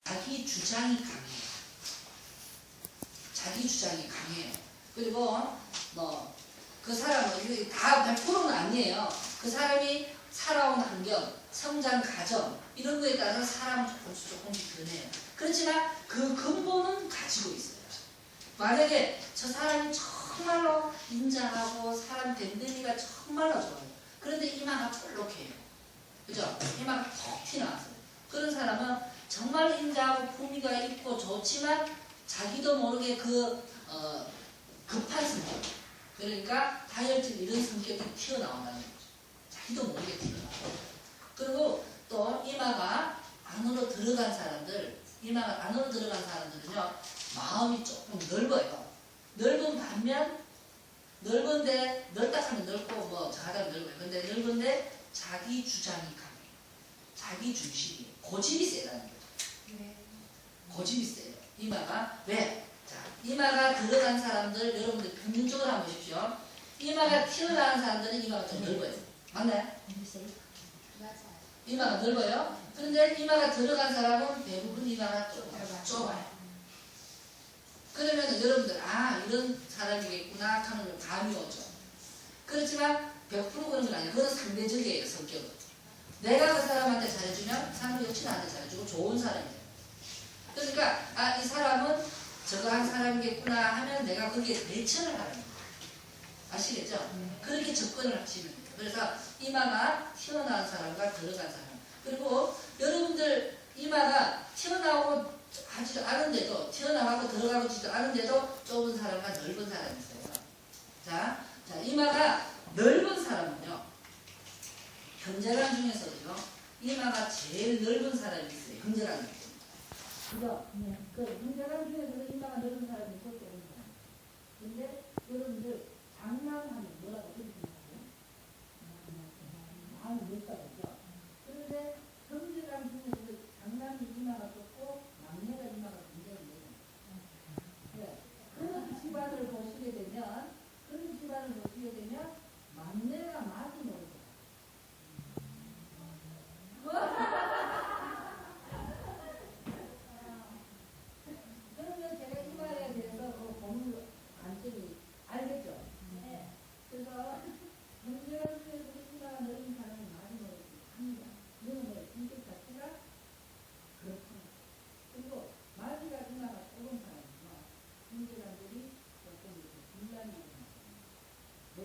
자기 주장이 강해요. 자기 주장이 강해요. 그리고 뭐 그 사람은 다 100%는 아니에요. 그 사람이 살아온 환경, 성장 과정 이런 거에 따라서 사람은 조금씩 변해요. 그렇지만 그 근본은 가지고 있어요. 만약에 저 사람이 정말로 인자하고 사람 됨됨이가 정말로 좋아요. 그런데 이마가 볼록해요. 그죠? 이마가 톡 튀어나왔어요. 그런 사람은 정말 인자하고 품위가 있고 좋지만 자기도 모르게 급한 성격, 그러니까 다혈질 이런 성격이 튀어나온다는 거죠. 자기도 모르게 튀어나와요. 그리고 또 이마가 안으로 들어간 사람들, 이마가 안으로 들어간 사람들은요, 마음이 조금 넓어요. 넓은 반면, 넓은데, 넓다 하면 넓고, 뭐, 작다면 넓어요. 근데 넓은데 자기 주장이 강해요. 자기 중심이에요. 고집이 세다는 거죠. 네. 고집이 세요. 이마가. 왜? 자, 이마가 들어간 사람들, 여러분들 평균적으로 한번 보십시오. 이마가 튀어나온 사람들은 이마가 좀 넓어요. 맞나요? 맞아요. 이마가 넓어요. 그런데 이마가 들어간 사람은 대부분 이마가 좁아요. 그러면 여러분들, 아, 이런 사람이겠구나 하는 걸 감이 오죠. 그렇지만 100% 그런 건 아니에요. 그건 상대적이에요, 성격은. 내가 그 사람한테 잘해주면 사람도 역시 나한테 잘해주고 좋은 사람이에요. 그러니까, 아, 이 사람은 저거 한 사람이겠구나 하면 내가 거기에 대처를 하는 거예요. 아시겠죠? 그렇게 접근을 하시면 돼요. 그래서 이마가 튀어나온 사람과 들어간 사람. 그리고 여러분들 이마가 튀어나오고 하지도 않은데도, 튀어나가고 들어가지도 않은데도 좁은 사람과 넓은 사람이 있어요. 자, 이마가 넓은 사람은요, 형제간 중에서도요, 이마가 제일 넓은 사람이 있어요. 형제간 중에. 그죠? 그 형제간 중에서도 이마가 넓은 사람이 있고 좁은 사람. 근데 여러분들 장난하면 뭐라고 그렇게 생각해요? 마음이 못 가죠. 그런데 형제간 중에서도 장남이 이마가 좁고 막내가 이마가 굉장히 넓어요. 네. 그런 집안을 보시게 되면 막내가 많이 넓어요. 그러면 제가 이마에 대해서 보는 관점이 알겠죠? 네. 그래서 형제간 중에서 이마가 넓은 사람이 많이 넓습니다. 이거는 뭐예요? 성격 자체가 그렇습니다. 그리고 마귀가 이마가 좁은 사람은요, 형제간들이 조금 이렇게 분란이 일어납니다. 네.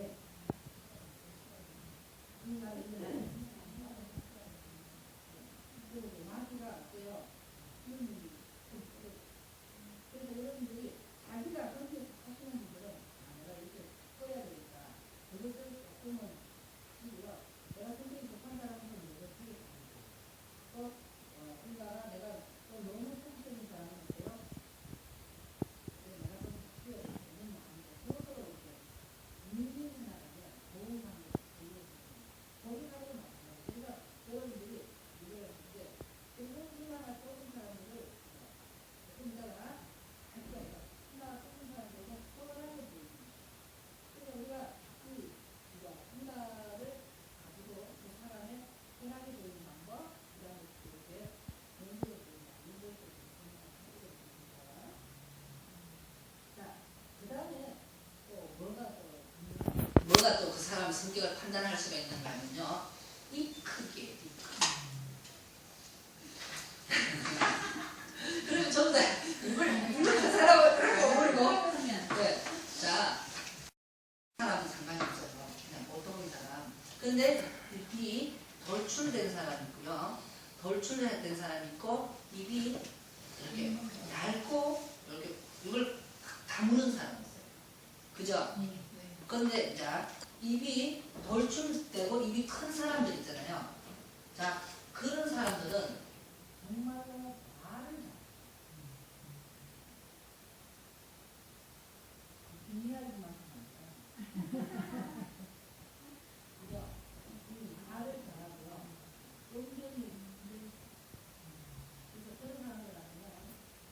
이마가 일어나요. 그리고 마귀가 어때요? 그래서 여러분들이 자기가 그렇게 하시는 분들은 내가 이렇게 써야 되니까 그것을 조금은 하시고요. 내가 성격이 급한 사람은 이렇게 또 그러니까 내가 또 너무 소극적인 사람은 어때요? 내가 좀 필요해. 너무 마음이 서로 이렇게 인생이 나가면 좋은 관계를 보여주거든요. 거기까지 맞아요. 그러니까 여러분들이 이거를 이제 그리고 이마가 좁은 사람들을 거기다가 할게요. 이마가 좁은 사람들은 뻔하게 보입니다. 그래서 우리가 이마를 가지고 그 사람의 편하게 보이는 방법, 그 다음에 이렇게 연습을 보인다. 이것을 생각하게 됩니다. 자, 그 다음에 또 뭐가 또 그 사람 성격을 판단할 수가 있는가 하면요. 이 크기예요. 이 크기. 그러면 전부 다 이걸 그 사람을 버리고 네. 자, 사람은 상관이 없어요. 그냥 보통인 사람. 근데 입이 돌출된 사람이 있고요. 돌출된 사람이 있고 입이 이렇게 얇고 이렇게 이걸 다무는 사람이 있어요. 그죠? 그런데 이제 입이 돌출되고 입이 큰 사람들 있잖아요. 자, 그런 사람들은 정말로 말을 잘해요. 이해하지만 그죠? 말을 잘하고요. 온전히 그래서 그런 사람들한테는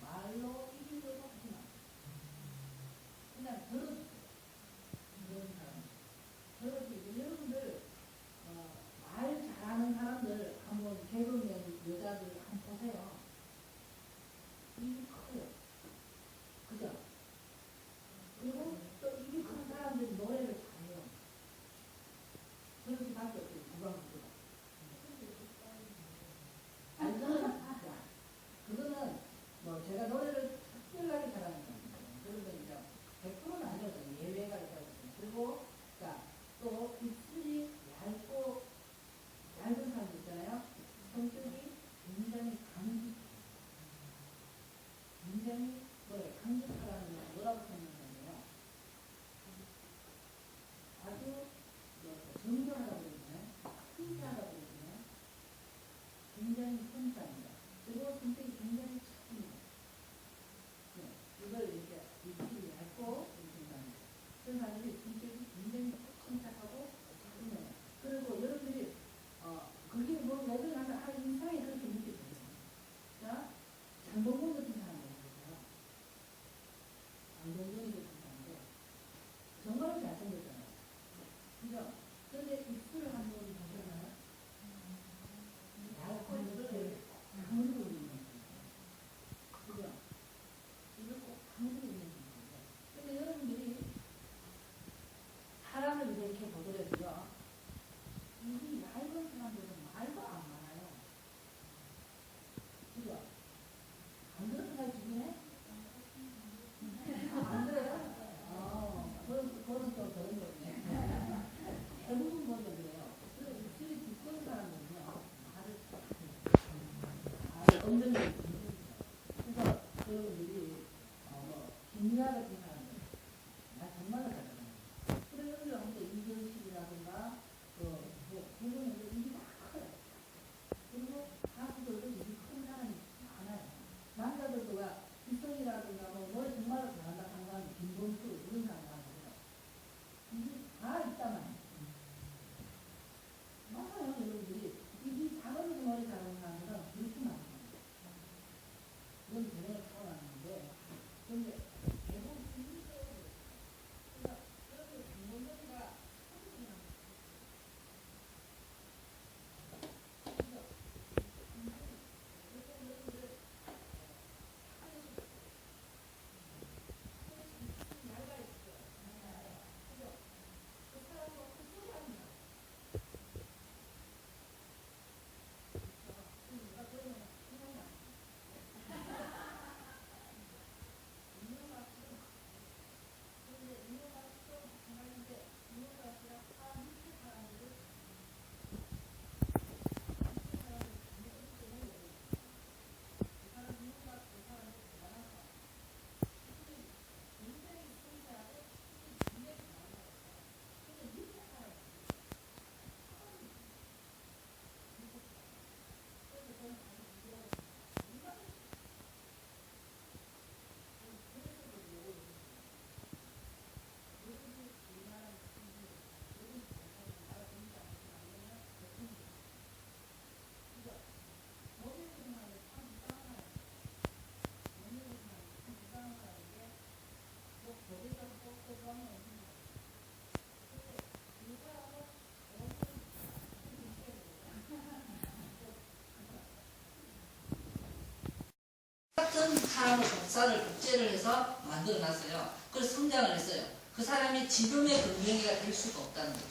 말로 이기려고 하지 마. 그냥 들어주세요. 그런 사람. 들어주고 여러분들 말 잘하는 사람들 한번 개그맨 여자들 한번 보세요. 여러분들이 김미아 같은 사람들 나 정말 잘하잖아요. 그런 분들 하면서 이경식이라든가 그분들 일이 다 커요. 그리고 가수들도 일이 큰 사람이 많아요. 남자들도 이성이라든가 노래 정말로 잘한다 하는 사람 김범수 이런 사람 많아요. 이게 다 있다만 맞아요. 여러분들이 이 작은 노래 잘하는 사람은 그렇게 많아요. 그건 대단히 타고났는데 근데 대부분 그렇게 김범수가 같은 사람을 복제를 해서 만들어놨어요. 그래서 성장을 했어요. 그 사람이 지금의 금명이가 될 수가 없다는 거죠.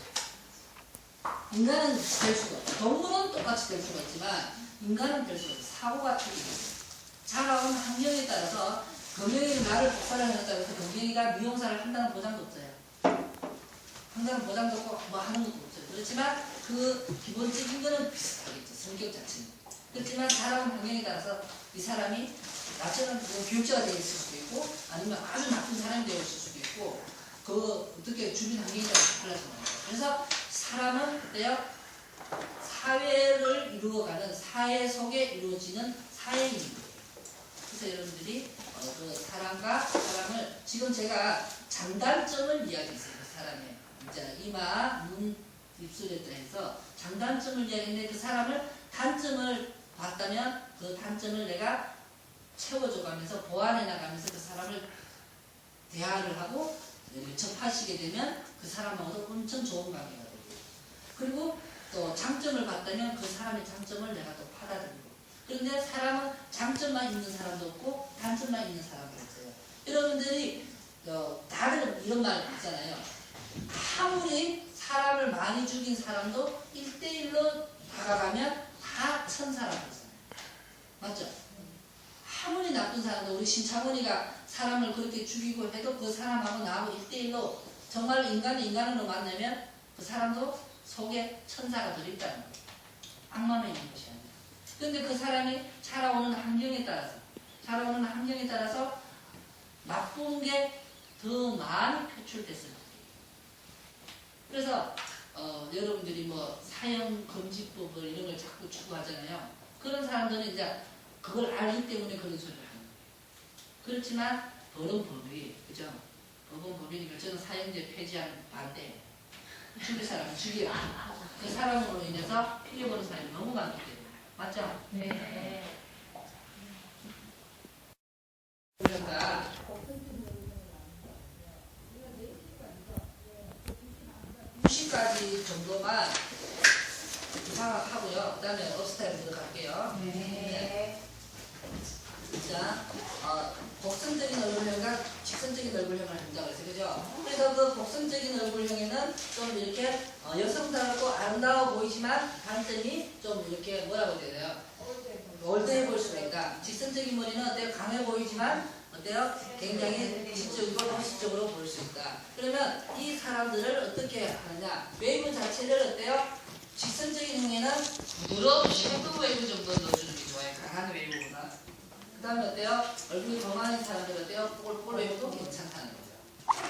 인간은 될 수가 없죠. 동물은 똑같이 될 수가 있지만 인간은 될 수가 없어요. 사고가 틀리죠. 자라온 환경에 따라서 금명이는 나를 복사를 해놨다고 해서 금명이가 미용사를 한다는 보장도 없어요. 한다는 보장도 없고 뭐 하는 것도 없어요. 그렇지만 그 기본적인 거는 비슷하겠죠. 성격 자체는. 그렇지만 자라온 환경에 따라서 이 사람이 나처럼 교육자가 되어 있을 수도 있고 아니면 아주 나쁜 사람이 되어 있을 수도 있고 그 어떻게 주변 환경에 따라서 달라서 말이에요. 그래서 사람은 어때요? 사회를 이루어가는 사회 속에 이루어지는 사회인입니다. 그래서 여러분들이 그 사람을 지금 제가 장단점을 이야기했어요. 그 사람의 이제 이마, 눈, 입술에 대해서 장단점을 이야기했는데 그 사람을 단점을 봤다면 그 단점을 내가 채워줘 가면서 보완해 나가면서 그 사람을 대화를 하고 접하시게 되면 그 사람하고도 엄청 좋은 관계가 되고 그리고 또 장점을 봤다면 그 사람의 장점을 내가 또 받아들이고 그런데 사람은 장점만 있는 사람도 없고 단점만 있는 사람도 있어요. 여러분들이 다들 이런 말 있잖아요. 아무리 사람을 많이 죽인 사람도 1대1로 다가가면 다 천사라고 했잖아요. 맞죠? 아무리 나쁜 사람도 우리 신창원이가 사람을 그렇게 죽이고 해도 그 사람하고 나하고 1대1로 정말 인간이 인간으로 만나면 그 사람도 속에 천사가 들어있다는 거예요. 악마만 있는 것이 아니라. 그런데 그 사람이 자라오는 환경에 따라서 나쁜 게 더 많이 표출됐을 거예요. 그래서 여러분들이 뭐 사형 금지법을 이런 걸 자꾸 추구하잖아요. 그런 사람들은 이제 그걸 알기 때문에 그런 소리를 하는 거예요. 그렇지만 법은 법이, 그죠? 법은 법이니까 저는 사형제 폐지하는 반대. 죽일 사람은 죽여야 돼요. 그 사람으로 인해서 피해보는 사람이 너무 많기 때문에. 맞죠? 네. 그러니까 90까지 정도만 생각하고요. 그 다음에 업스타일 들어갈게요. 네. 자, 곡선적인 얼굴형과 직선적인 얼굴형을 한다고 했어요. 그죠? 그래서 그 곡선적인 얼굴형에는 좀 이렇게 여성스럽고 아름다워 보이지만 단점이 좀 이렇게 뭐라고 해야 돼요? 올드해 보일 수가 있다. 직선적인 머리는 어때요? 강해 보이지만 어때요? 굉장히 지적이고 도시적으로 보일 수 있다. 그러면 이 사람들을 어떻게 하느냐? 웨이브 자체를 어때요? 직선적인 형에는 부드러운 섀도우 웨이브 정도 넣어주는 게 좋아요. 강한 웨이브보다. 그 다음에 어때요? 얼굴이 건강한 사람들 어때요? 뽀글뽀글 웨이브도 괜찮다는 거죠.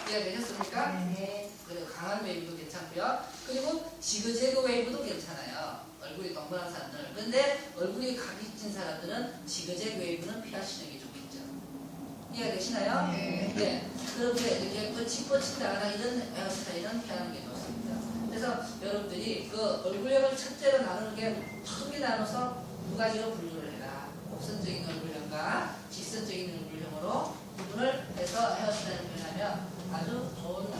이해가 되셨습니까? 네. 그리고 강한 웨이브도 괜찮고요. 그리고 지그재그 웨이브도 괜찮아요. 얼굴이 동그란 사람들. 근데 얼굴이 각이 찐 사람들은 지그재그 웨이브는 피하시는 게 좋겠죠. 이해가 되시나요? 네. 그렇게 이렇게 뻗친다거나 이런 헤어스타일은 피하는 게 좋습니다. 그래서 여러분들이 그 얼굴형을 첫째로 나누는 게 크게 나눠서 두 가지로 분류를 해라. 곡선적인 얼굴형과 직선적인 얼굴형으로 구분을 해서 헤어스타일을 표현하면 아주 좋은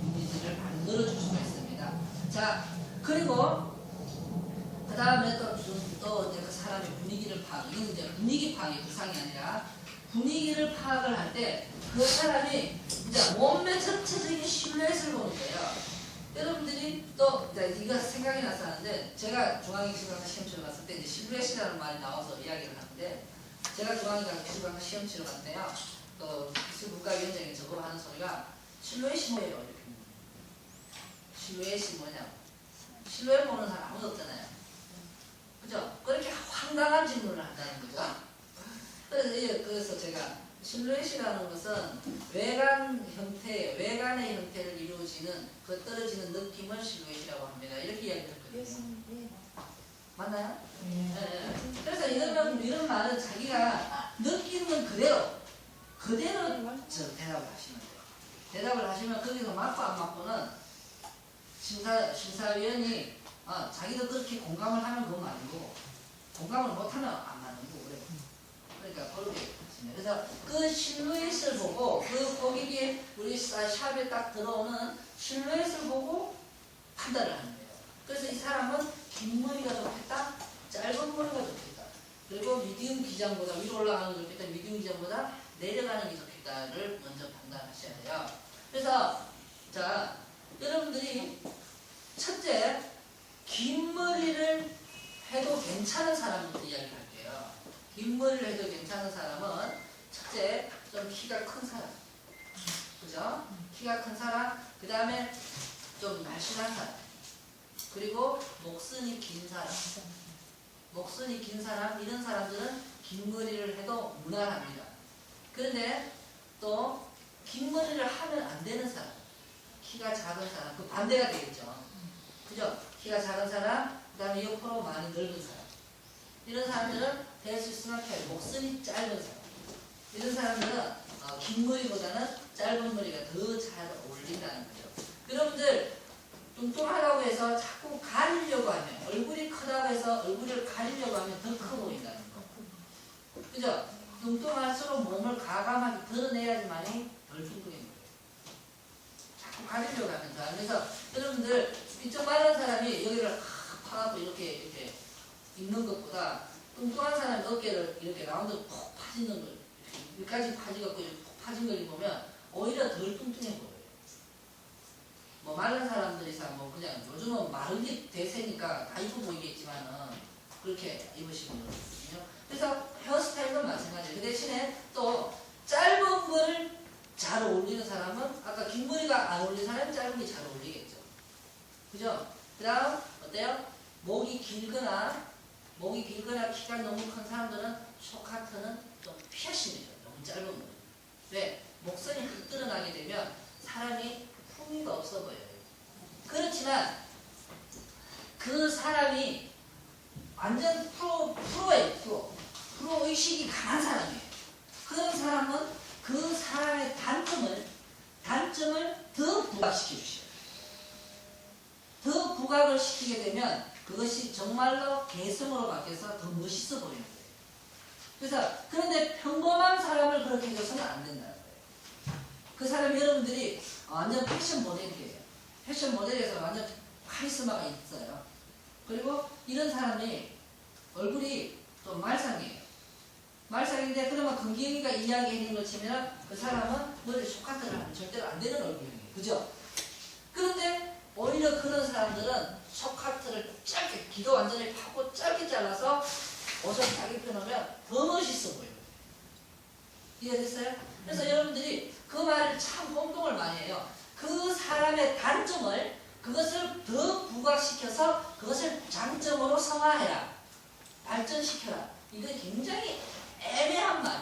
이미지를 만들어줄 수가 있습니다. 자, 그리고 그 다음에 또 이제 그 사람의 분위기를 파악. 이건 이제 분위기 파악이 구상이 아니라 분위기를 파악을 할 때 그 사람이 이제 몸매 전체적인 실루엣을 보는 거예요. 여러분들이 또 이제 이거 생각이 나서 하는데 제가 중앙기술관과 시험 치러 갔을 때 이제 실루엣이라는 말이 나와서 이야기를 하는데 제가 중앙기술관과 시험 치러 갔는데요. 기술국가위원장이 저거 하는 소리가 실루엣이 뭐예요? 이렇게. 실루엣이 뭐냐고. 실루엣 보는 사람 아무도 없잖아요. 그죠? 그렇게 황당한 질문을 한다는 거죠. 그래서 제가 실루엣이라는 것은 외관의 형태를 이루어지는 그 떨어지는 느낌을 실루엣이라고 합니다. 이렇게 이야기를 했거든요. 맞나요? 네. 그래서 이런 말은 자기가 느끼는 그대로 대답을 하시면 돼요. 대답을 하시면 거기서 맞고 안 맞고는 심사위원이 자기도 그렇게 공감을 하면 그건 아니고 공감을 못하면 안 맞는 거고 그래요. 그러니까 그렇게 하시면 그래서 그 실루엣을 보고 그 고객이 우리 샵에 딱 들어오는 실루엣을 보고 판단을 하는 거예요. 그래서 이 사람은 긴 머리가 좋겠다, 짧은 머리가 좋겠다. 그리고 미디움 기장보다 위로 올라가는 게 좋겠다, 미디움 기장보다 내려가는 게 좋겠다를 먼저 판단하셔야 돼요. 그래서 자 여러분들이 첫째 긴 머리를 해도 괜찮은 사람부터 이야기를 할게요. 긴 머리를 해도 괜찮은 사람은 첫째 좀 키가 큰 사람, 그죠? 키가 큰 사람, 그 다음에 좀 날씬한 사람, 그리고 목선이 긴 사람. 목선이 긴 사람, 이런 사람들은 긴 머리를 해도 무난합니다. 그런데 또 긴 머리를 하면 안 되는 사람, 키가 작은 사람, 그 반대가 되겠죠. 그죠? 키가 작은 사람, 그 다음에 옆으로 많이 늙은 사람. 이런 사람들은 될 수 있으면 목선이 짧은 사람. 이런 사람들은 긴 머리보다는 짧은 머리가 더 잘 어울린다는 거죠. 여러분들 뚱뚱하다고 해서 자꾸 가리려고 하면, 얼굴이 크다고 해서 얼굴을 가리려고 하면 더 커 보인다는 거. 그죠? 뚱뚱할수록 몸을 과감하게 드러내야지만이 덜 뚱뚱해 보여요. 자꾸 가리려고 하면 더. 그래서 여러분들 이쪽 마른 사람이 여기를 파갖고 이렇게 입는 것보다 뚱뚱한 사람이 어깨를 이렇게 라운드 푹 파지는 걸, 여기까지 파지갖고 푹 파진 걸 입으면 오히려 덜 뚱뚱해 보여요. 뭐 마른 사람들이상 뭐 그냥 요즘은 마른 게 대세니까 다 입어 보이겠지만은 그렇게 입으시는 거거든요. 그래서 헤어스타일도 마찬가지예요. 그 대신에 또 짧은 걸 잘 어울리는 사람은 아까 긴 머리가 안 어울리는 사람은 짧은 게 잘 어울리겠죠. 그죠? 그 다음 어때요? 목이 길거나 키가 너무 큰 사람들은 쇼카트는 좀 피하시면 돼요. 너무 짧은 머리. 왜? 목선이 흙 드러나게 되면 사람이 품위가 없어 보여요. 그렇지만 그 사람이 완전 프로예요. 프로 의식이 강한 사람이에요. 그런 사람은 그 사람의 단점을 더 부각시켜 주셔요. 더 부각을 시키게 되면 그것이 정말로 개성으로 바뀌어서 더 멋있어 보이는 거예요. 그래서 그런데 평범한 사람을 그렇게 해줘서는 안 된다는 거예요. 그 사람이 여러분들이 완전 패션 모델이에요. 패션 모델에서 완전 카리스마가 있어요. 그리고 이런 사람이 얼굴이 좀 말상이에요. 말상인데 그러면 금기영이가 이야기하는 걸 치면 그 사람은 머리 쇼카트를 하면 절대로 안 되는 얼굴이에요. 그죠? 그런데 오히려 그런 사람들은 쇼카트를 짧게, 귀도 완전히 파고 짧게 잘라서 옷을 딱 입혀놓으면 더 멋있어 보여요. 이해됐어요? 그래서 여러분들이 그 말을 참 혼동을 많이 해요. 그 사람의 단점을, 그것을 더 부각시켜서 그것을 장점으로 성화해라. 발전시켜라. 이건 굉장히 애매한 말.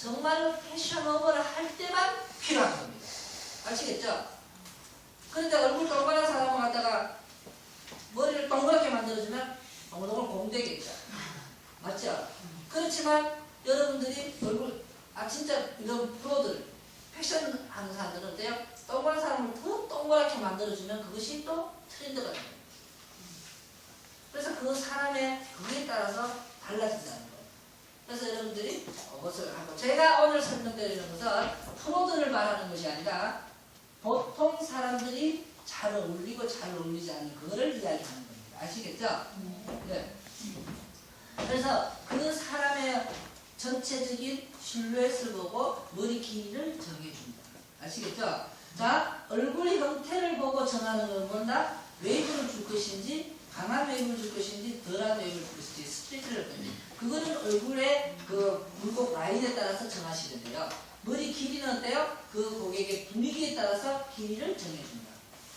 정말로 패셔너블 할 때만 필요한 겁니다. 아시겠죠? 그런데 얼굴 동그란 사람을 갖다가 머리를 동그랗게 만들어주면 동글동글 공되겠죠. 맞죠? 그렇지만 여러분들이 얼굴 진짜 이런 프로들 패션 하는 사람들은 어때요? 동그란 사람을 더 동그랗게 만들어주면 그것이 또 트렌드가 됩니다. 그래서 그 사람의 그에 따라서 달라진다는 거예요. 그래서 여러분들이 그것을 한번 제가 오늘 설명드리는 것은 프로들을 말하는 것이 아니라 보통 사람들이 잘 어울리고 잘 어울리지 않는 그거를 이야기하는 겁니다. 아시겠죠? 네. 그래서 그 사람의 전체적인 실루엣을 보고 머리 길이를 정해준다. 아시겠죠? 자, 얼굴 형태를 보고 정하는 건 뭐다? 웨이브를 줄 것인지 강한 웨이브를 줄 것인지 덜한 웨이브를 줄 것인지 스트레이트를 할 건지 그거는 얼굴의 그 굴곡 라인에 따라서 정하시면 돼요. 머리 길이는 어때요? 그 고객의 분위기에 따라서 길이를 정해준다.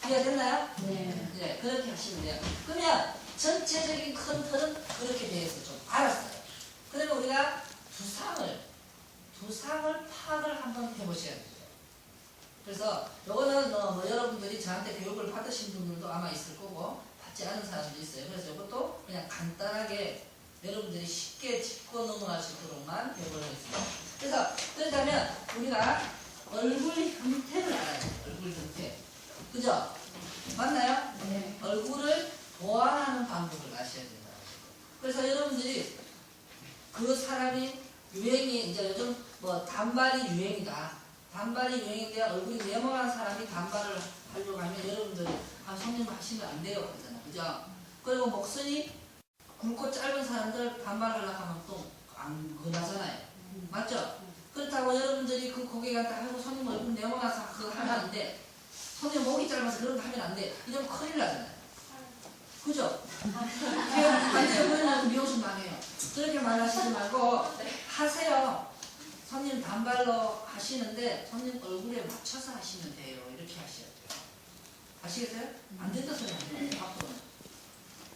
이해가 됐나요? 네. 네, 그렇게 하시면 돼요. 그러면 전체적인 큰 틀은 그렇게 대해서 좀 알았어요. 그러면 우리가 두상을 파악을 한번 해보셔야 돼요. 그래서 요거는 뭐 여러분들이 저한테 교육을 받으신 분들도 아마 있을 거고 받지 않은 사람도 있어요. 그래서 이것도 그냥 간단하게 여러분들이 쉽게 짚고 넘어갈 수 있도록만 배우를 하겠습니다. 그래서 그렇다면 우리가 얼굴 형태를 알아야 돼요. 얼굴 형태. 그죠? 맞나요? 네. 얼굴을 보완하는 방법을 아셔야 된다. 그래서 여러분들이 그 사람이 유행이 이제 요즘 뭐 단발이 유행이다. 단발이 유행인데 얼굴이 네모난 사람이 단발을 하려고 하면 여러분들이 손님 하시면 안 돼요. 그러잖아. 그죠? 그리고 목소리 굵고 짧은 사람들 단발하려고 하면 또 안 그나잖아요. 맞죠? 그렇다고 여러분들이 그 고객한테 아이고 손님 얼굴 네모나서 그거 하면 안 돼. 손님 목이 짧아서 그런 거 하면 안 돼. 이러면 큰일 나잖아요. 그죠? 반대로 보면 미용실 망해요. 그렇게 말하시지 말고 하세요. 손님 단발로 하시는데 손님 얼굴에 맞춰서 하시면 돼요. 이렇게 하셔야 돼요. 아시겠어요? 안 된다 소리 안 돼요. 앞으로는.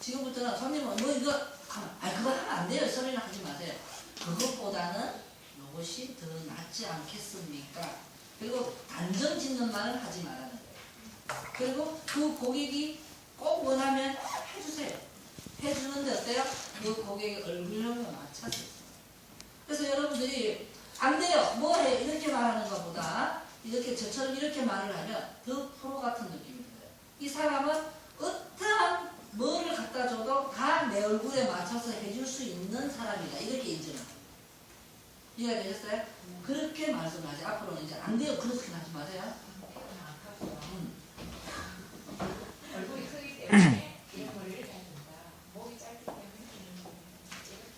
지금부터는 손님은 뭐 이거 그거 하면 안 돼요. 소리는 하지 마세요. 그것보다는 이것이 더 낫지 않겠습니까? 그리고 단정 짓는 말은 하지 말라는 거예요. 그리고 그 고객이 꼭 원하면 해주세요. 해주는데 어때요? 그 고객의 얼굴형에 맞춰서. 그래서 여러분들이 안 돼요. 뭐 해? 이렇게 말하는 것보다 이렇게 저처럼 이렇게 말을 하면 더 프로 같은 느낌이 들어요. 이 사람은 어떠한 뭐를 갖다 줘도 다 내 얼굴에 맞춰서 해줄 수 있는 사람이다. 이렇게 인정합니다. 이해가 되셨어요? 그렇게 말씀하지. 앞으로는 이제 안 돼요. 그렇게 하지 마세요. 얼굴이 크기 때문에 긴 머리를 잘 든다. 목이 짧기 때문에 긴 머리를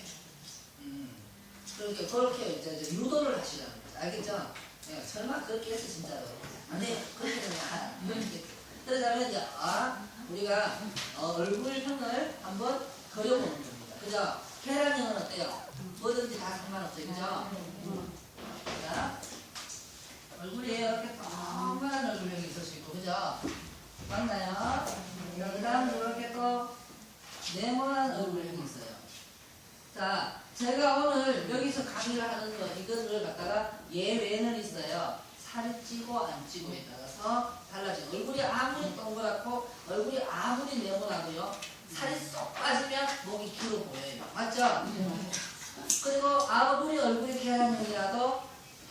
잘 든다. 그렇게 이제 유도를 하시라는 거죠. 알겠죠? 네, 설마 그렇게 해서 진짜로. 아니, 그렇게 하면 그러자면 이제, 우리가 얼굴형을 한번 그려보는 겁니다. 그죠? 계란형은 어때요? 뭐든지 다 상관없어요. 그죠? 자, 얼굴에 이렇게 동그란 얼굴형이 있을 수 있고, 그죠? 맞나요? 그 다음 이렇게 또 네모난 얼굴형이 있어요. 자, 제가 오늘 여기서 강의를 하는 거, 이거를 갖다가 예외는 있어요. 살이 찌고 안 찌고에 따라서 달라져요. 얼굴이 아무리 동그랗고, 얼굴이 아무리 네모나고요. 살이 쏙 빠지면 목이 길어 보여요. 맞죠? 그리고 아무리 얼굴이 계란형이라도,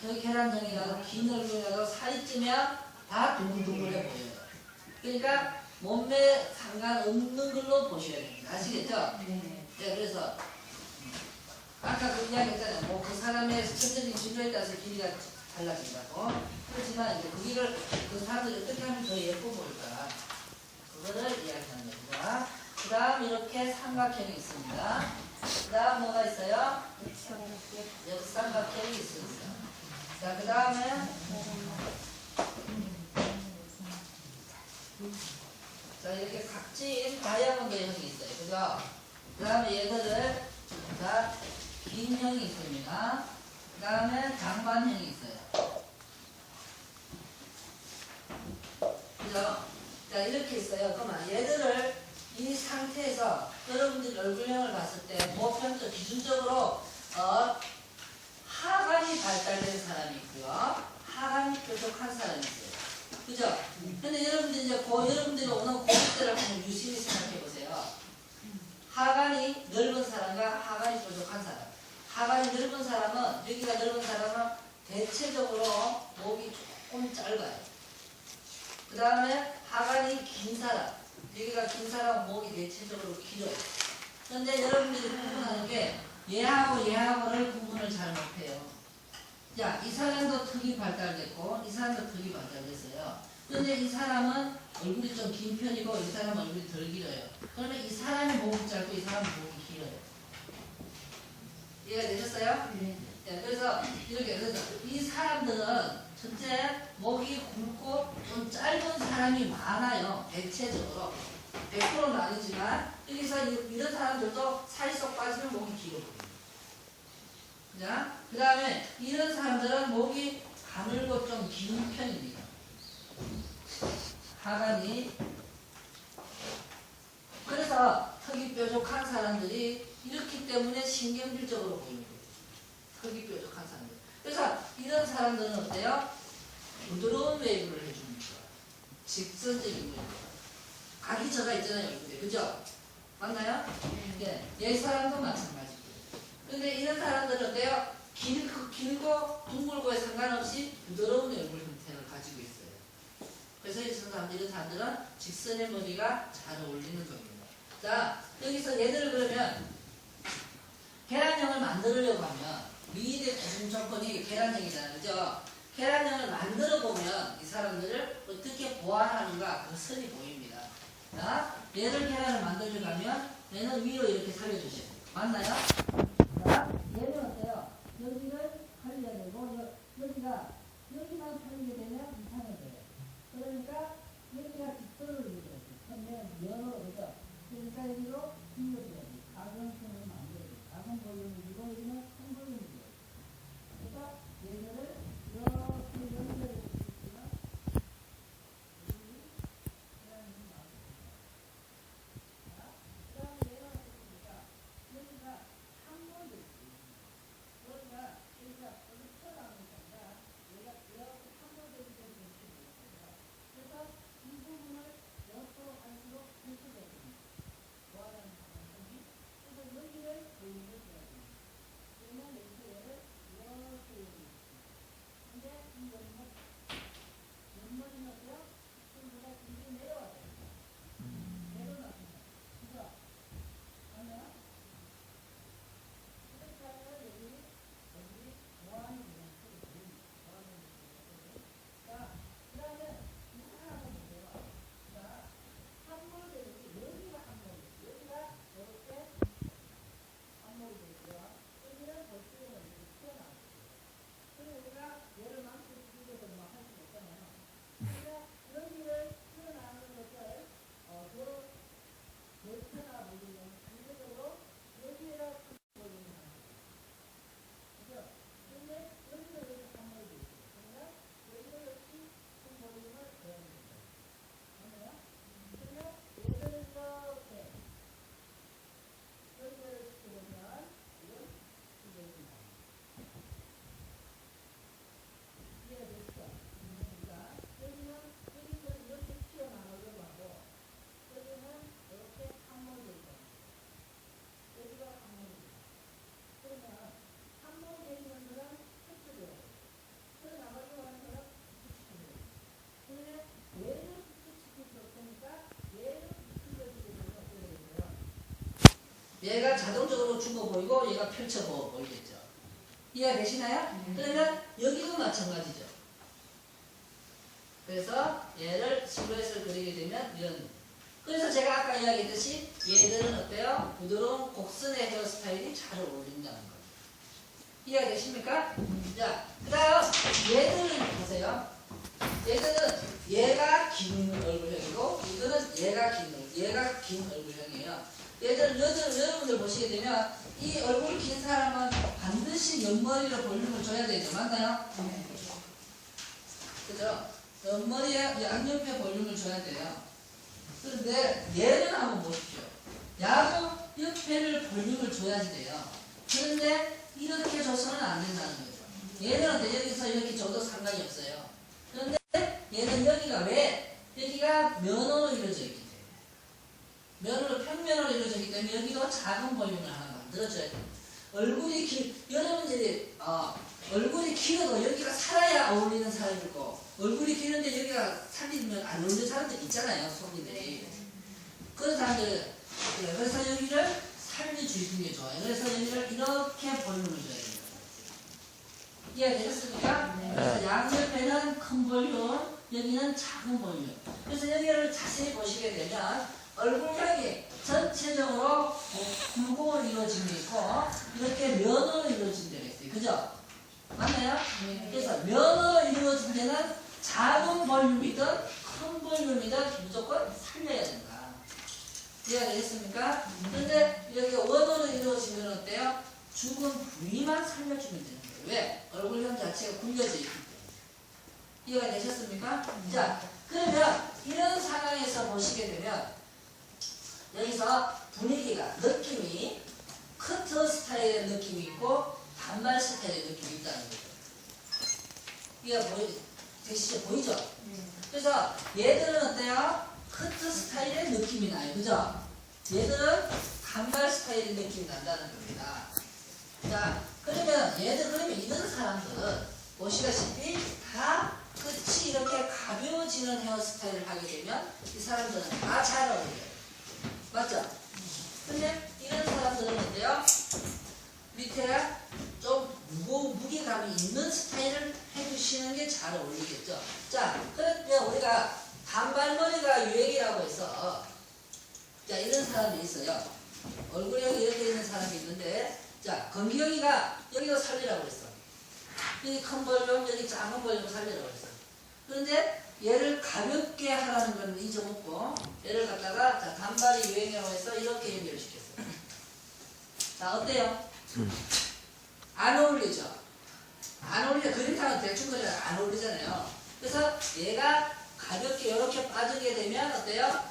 그 계란형이라도, 긴 얼굴이라도 살이 찌면 다 둥글둥글해 보여요. 그러니까 몸매 상관없는 걸로 보셔야 됩니다. 아시겠죠? 네. 네, 그래서 아까 그 이야기 했잖아요. 뭐 그 사람의 전체적인 진로에 따라서 길이가 달라진다고. 그렇지만 이제 그 사람들이 어떻게 하면 더 예뻐 보일까? 그거를 이야기하는 겁니다. 그 다음 이렇게 삼각형이 있습니다. 그 다음 뭐가 있어요? 역삼각형이 있습니다. 자, 그 다음에 자, 이렇게 각진 다이아몬드형이 있어요. 그죠? 그 다음에 얘들을 자, 긴 형이 있습니다. 그 다음에 장반형이 있어요. 그죠? 자, 이렇게 있어요. 그러면 얘들을 이 상태에서 여러분들이 얼굴형을 봤을 때 보편적 기준적으로 하관이 발달된 사람이 있고요. 하관이 뾰족한 사람이 있어요. 그죠? 근데 여러분들이 이제 여러분들이 오는 고객들을 한번 유심히 생각해 보세요. 하관이 넓은 사람과 하관이 뾰족한 사람. 하관이 넓은 사람은, 여기가 넓은 사람은 대체적으로 목이 조금 짧아요. 그 다음에 하관이 긴 사람. 여기가 긴 사람은 목이 대체적으로 길어요. 그런데 여러분들이 구분하는 게 얘하고 얘하고를 구분을 잘 못해요. 자, 이 사람도 턱이 발달됐고 이 사람도 턱이 발달됐어요. 그런데 이 사람은 얼굴이 좀 긴 편이고 이 사람은 얼굴이 덜 길어요. 그러면 이 사람이 목이 짧고 이 사람은 목이 길어요. 이해가 되셨어요? 네. 네, 그래서 이렇게 그래서 이 사람들은 첫째 목이 굵고 좀 짧은 사람이 많아요. 대체적으로 100%는 아니지만 여기서 이런 사람들도 살이 쏙 빠지면 목이 길어 보여요. 자, 그 다음에 이런 사람들은 목이 가늘고 좀 긴 편입니다. 하관이. 그래서 턱이 뾰족한 사람들이 이렇기 때문에 신경질적으로 보이는 거예요. 턱이 뾰족한 사람들. 그래서 이런 사람들은 어때요? 부드러운 웨이브를 해줍니다. 직선적인 웨이브. 각이 저가 있잖아요, 얼굴에. 그죠? 맞나요? 네. 옛 사람도 마찬가지고요. 근데 이런 사람들은 어때요? 길고 둥글고에 상관없이 부드러운 얼굴 형태를 가지고 있어요. 그래서 이런 사람들은 직선의 머리가 잘 어울리는 겁니다. 자, 여기서 얘들을 그러면 계란형을 만들려고 하면 미인의 기준 조건이 계란형이잖아요. 그죠? 계란형을 만들어 보면 이 사람들을 어떻게 보완하는가 그 선이 보입니다. 자, 얘를 계란을 만들려고 하면 얘는 위로 이렇게 살려주셔야 돼요. 맞나요? 자, 얘는 어때요? 여기를 살려야 되고, 여기만 살리게 되면 이상해져요. 그러니까, 여기가 직선을 이루어야 돼. 근데 면으로, 그죠? 그러니까 여기로 길러줘야 돼. 가정선을 만들어야 돼. 가정 볼륨이고, 여기는 큰 볼륨이고. 그래서 얘들을 이렇게 연결해 주시면, 얘가 자동적으로 죽어 보이고 얘가 펼쳐 보이겠죠. 이해가 되시나요? 그러면 여기도 마찬가지죠. 그래서 얘를 실루엣을 그리게 되면 이런. 그래서 제가 아까 이야기했듯이 얘들은 어때요? 부드러운 곡선의 헤어스타일이 잘 어울린다는 거예요. 이해가 되십니까? 자, 그 다음 얘들을 보세요. 얘들은 얘가 긴 얼굴형이고 이거는 얘가 긴 얼굴형이에요. 여러분들 보시게 되면 이 얼굴 긴 사람은 반드시 옆머리로 볼륨을 줘야 되죠. 맞나요? 그죠? 옆머리에 양옆에 볼륨을 줘야 돼요. 그런데 얘는 한번 보십시오. 야구 옆에를 볼륨을 줘야지 돼요. 그런데 이렇게 줘서는 안 된다는 거죠. 얘는 여기서 이렇게 줘도 상관이 없어요. 그런데 얘는 여기가 왜? 여기가 면으로 이루어져 있기 때문에. 면으로 평면으로 이루어지기 때문에 여기도 작은 볼륨을 하나 만들어줘야 돼요. 여러분들이 얼굴이 길어도 여기가 살아야 어울리는 사람이고 얼굴이 길은데 여기가 살리면 안 어울리는 사람들 있잖아요. 손님들이. 그런 사람들 그래서 여기를 살려주시는 게 좋아요. 그래서 여기를 이렇게 볼륨을 줘야 됩니다. 이해되셨습니까? 그래서 양옆에는 큰 볼륨, 여기는 작은 볼륨. 그래서 여기를 자세히 보시게 되면 얼굴형이 전체적으로 굴곡으로 이루어진 게 있고 이렇게 면으로 이루어진 데가 있어요. 그죠? 맞나요? 그래서 면으로 이루어진 데는 작은 볼륨이든 큰 볼륨이든 무조건 살려야 된다. 이해가 되겠습니까? 그런데 여기 원으로 이루어지면 어때요? 죽은 부위만 살려주면 되는 거예요. 왜? 얼굴형 자체가 굴려져 있기 때문에. 이해가 되셨습니까? 자, 그러면 이런 상황에서 보시게 되면 여기서 분위기가, 느낌이 커트 스타일의 느낌이 있고 단발 스타일의 느낌이 있다는 거죠. 이해가 되시죠? 보이죠? 그래서 얘들은 어때요? 커트 스타일의 느낌이 나요. 그죠? 얘들은 단발 스타일의 느낌이 난다는 겁니다. 자, 그러면 그러면 이런 사람들은 보시다시피 다 끝이 이렇게 가벼워지는 헤어스타일을 하게 되면 이 사람들은 다 잘 어울려요. 맞죠? 근데 이런 사람들은 어때요? 밑에 좀 무게감이 있는 스타일을 해주시는 게 잘 어울리겠죠? 자, 그러면 우리가 단발머리가 유행이라고 해서 자, 이런 사람이 있어요. 얼굴형이 이렇게 있는 사람이 있는데 자, 건기경이가 여기도 살리라고 했어. 여기 큰 볼륨, 여기 작은 볼륨 살리라고 했어. 그런데 얘를 가볍게 하라는 건 잊어먹고 얘를 갖다가 자, 단발이 유행이라고 해서 이렇게 연결시켰어요. 자, 어때요? 안 어울리죠? 안 어울리죠? 그림상은 대충 그려요. 안 어울리잖아요. 그래서 얘가 가볍게 이렇게 빠지게 되면 어때요?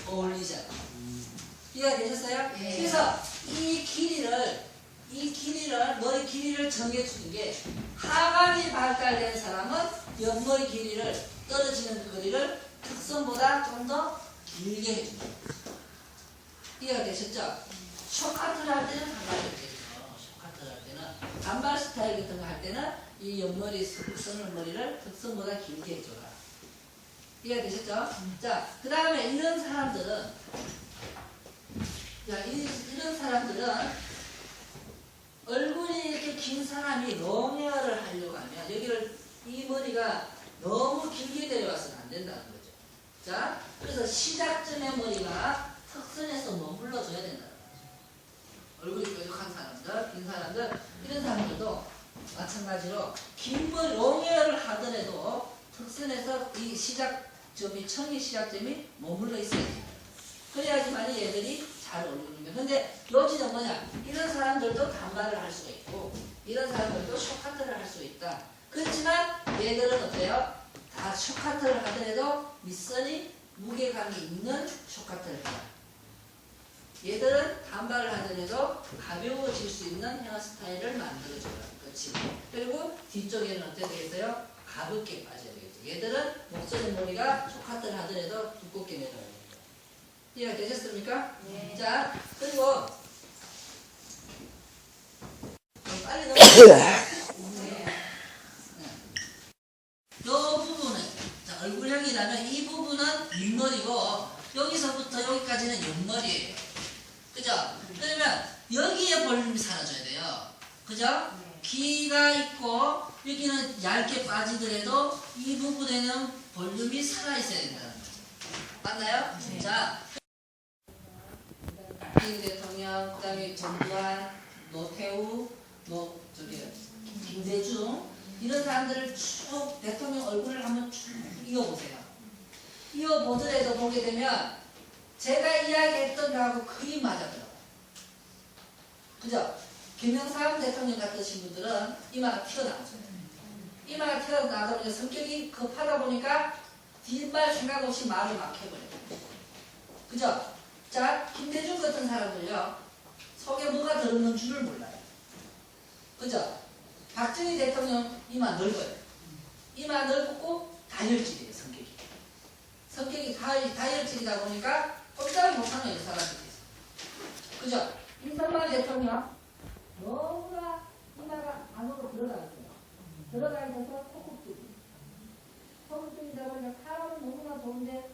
어울리잖아요. 이해가 되셨어요? 네. 그래서 이 길이를 머리 길이를 정해주는 게 하관이 발달된 사람은 옆머리 길이를 떨어지는 거리를 특선보다 좀 더 길게 해줍니다. 이해가 되셨죠? 쇼카트를 할 때는 단발이 되죠. 쇼카트를 할 때는 단발 스타일 같은 거 할 때는 이 옆머리 선을 특선보다 길게 해줘라. 이해가 되셨죠? 자, 그 다음에 이런 사람들은 얼굴이 이렇게 긴 사람이 롱헤어를 하려고 하면 이 머리가 너무 길게 내려와서는 안 된다는 거죠. 자, 그래서 시작점의 머리가 턱선에서 머물러줘야 된다는 거죠. 얼굴이 뾰족한 사람들, 긴 사람들, 이런 사람들도 마찬가지로 긴 머리, 롱헤어를 하더라도 턱선에서 이 청의 시작점이 머물러 있어야 됩니다. 그래야지만 얘들이 잘 어울리는 거예요. 근데 요지는 뭐냐? 이런 사람들도 단발을 할 수가 있고 이런 사람들도 쇼카트를 할 수 있다. 그렇지만 얘들은 어때요? 다 쇼카트를 하더라도 밑선이 무게감이 있는 쇼카트를 해요. 얘들은 단발을 하더라도 가벼워질 수 있는 헤어스타일을 만들어줘요. 그렇지. 그리고 뒤쪽에는 어떻게 되겠어요? 가볍게 빠져야 되겠죠. 얘들은 목소리 머리가 쇼카트를 하더라도 두껍게 내려야 돼요. 이해가 되셨습니까? 네. 자, 그리고 좀 빨리 넘어가요. 이 부분은 자, 얼굴형이라면 이 부분은 윗머리고 여기서부터 여기까지는 옆머리예요. 그죠? 그러면 여기에 볼륨이 사라져야 돼요. 그죠? 네. 귀가 있고 여기는 얇게 빠지더라도 이 부분에는 볼륨이 살아있어야 된다는 거죠. 맞나요? 네. 자, 김 대통령, 그 다음에 전두환, 노태우, 김대중 이런 사람들을 쭉 대통령 얼굴을 한번 쭉 이어보세요. 이어보더라도 보게 되면 제가 이야기했던 거하고 거의 맞아요. 그죠? 김영삼 대통령 같으신 분들은 이마가 튀어나오죠. 이마가 튀어나오다 보니까 성격이 급하다 보니까 뒷말 생각 없이 말을 막 해버려요. 그죠? 자, 김대중 같은 사람들요, 속에 뭐가 들었는 줄을 몰라요. 그죠? 박정희 대통령 이마 넓어요. 이마 넓고 다혈질이에요, 성격이. 성격이 다혈질이다 보니까 꼼짝을 못하는 여러 사람들이 있어요. 그죠? 이승만 대통령 너무나 이마가 안으로 들어가요. 들어가 있어서 소극적이다 보니까 사람은 너무나 좋은데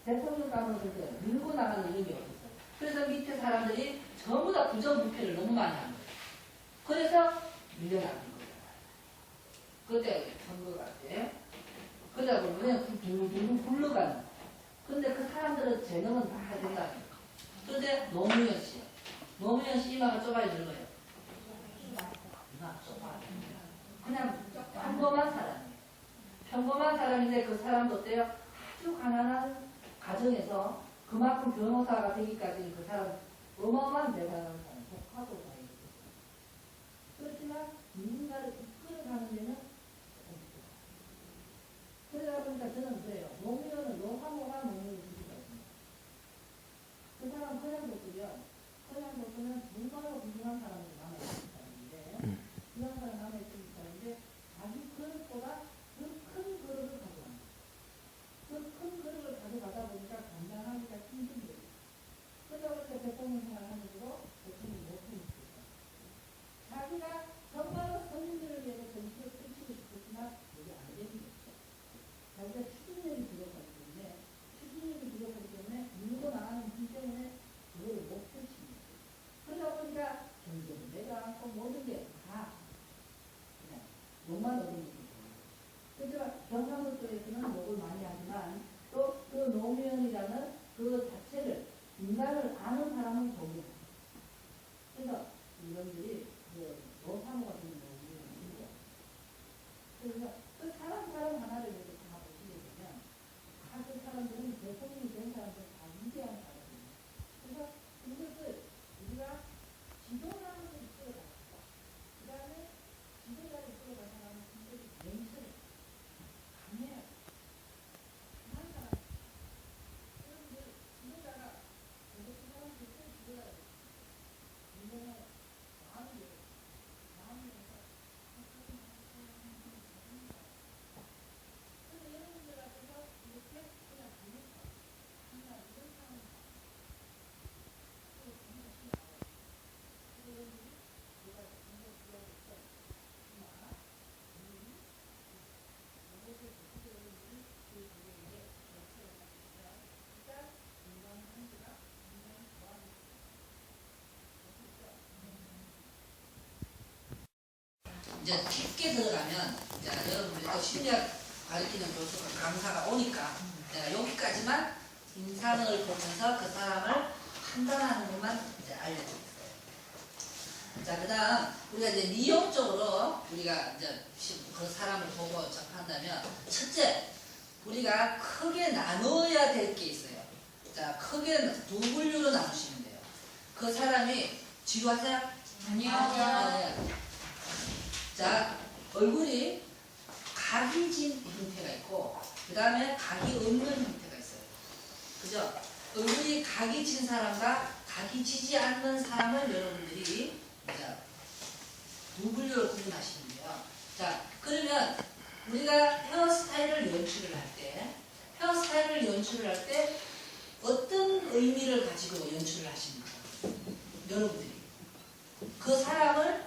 대통령감으로 그때 밀고 나가는 능력이 없었어요. 그래서 밑에 사람들이 전부 다 부정부패를 너무 많이 한 거예요. 그래서 밀려나간 거예요. 그때 선거가 때. 그러다 보면 그냥 둥둥 굴러가는. 근데 그 사람들은 재능은 다 된다. 그런데 노무현 씨. 노무현 씨 이마가 좁아지는 거예요. 이마 좁아. 그냥 평범한 사람이에요. 평범한 사람인데 그 사람도 어때요? 아주 가난한 가정에서 그만큼 변호사가 되기까지 그 사람 어마어마한 대단한 사람, 독하고 다행이죠. 그렇지만 누군가를 이끌어가는 데는 그러다 보니까 저는 그래요. 노무현은 노사모가 노무현을 지지거든요. 그 사람 서양독들이요. 서양독들은 정말로 훌륭한 사람이 남아있는 사람인데 훌륭한 사람이 남아있는 사람인데 자기 그릇보다 더 큰 그릇을 가져갑니다. 그 큰 그릇을 가져가다 보니까 감당하기가 힘든 거예요. 그러다 보니까 대통령 생활하면서도 대통령이 못하는 거예요. 자기가 정말로 서민들을 위해서 정치를 펼치고 싶었지만 그게 안 되는 거죠. 자기가 추진력이 부족하기 때문에 밀고 나가는 힘 때문에 그걸 못 펼칩니다. 그러다 보니까 경제도 내가 않고 모든 게 다 그냥 욕만 얻는 거죠. 그렇지만 경상도 쪽에서는 욕을 많이 하지만 또 그 노무현이라는 그 자체를 인간을 아는 사람은 좋은. 그래서 이런들이 그 노사모 같은 경우는 있는 거예요. 그래서 그 사람 하나를 이렇게 다 보시게 되면 그 사람들은 대통령이 된 사람들 다 위대한 사람입니다. 그래서 이것을 우리가 지도자를 이끌어가고 그 다음에 지도자를 이끌어간 사람은 굉장히 맹철해 강해요. 강한 사람. 여러분들 지도자가 그 사람들 지도자가 인생의 마음에서 그래서 여러분들 앞에서 이렇게 그냥 보면서 정말 이런 상황이 또 정말 나와요. 그래서 여러분들이 제가 정말 좋아하고 있어. 엄마, 이것을 어떻게 여러분들이 그 부분에 어떻게 하시냐. 일단 인간 한계가 굉장히 좋아하는 거예요. 이제 깊게 들어가면 이제 여러분들이 또 심리학 가르치는 교수가 강사가 오니까 내가 여기까지만 인상을 보면서 그 사람을 판단하는 것만 이제 알려드리겠어요. 자, 그다음 우리가 이제 미용적으로 우리가 이제 그 사람을 보고 접한다면 첫째 우리가 크게 나누어야 될 게 있어요. 자, 크게 두 분류로 나누시면 돼요. 그 사람이 지루하세요? 아니요. 자, 얼굴이 각이 진 형태가 있고 그 다음에 각이 없는 형태가 있어요. 그죠? 얼굴이 각이 진 사람과 각이 지지 않는 사람을 여러분들이 두 분류로 구분하시면 돼요. 자, 그러면 우리가 헤어스타일을 연출을 할 때 어떤 의미를 가지고 연출을 하십니까? 여러분들이 그 사람을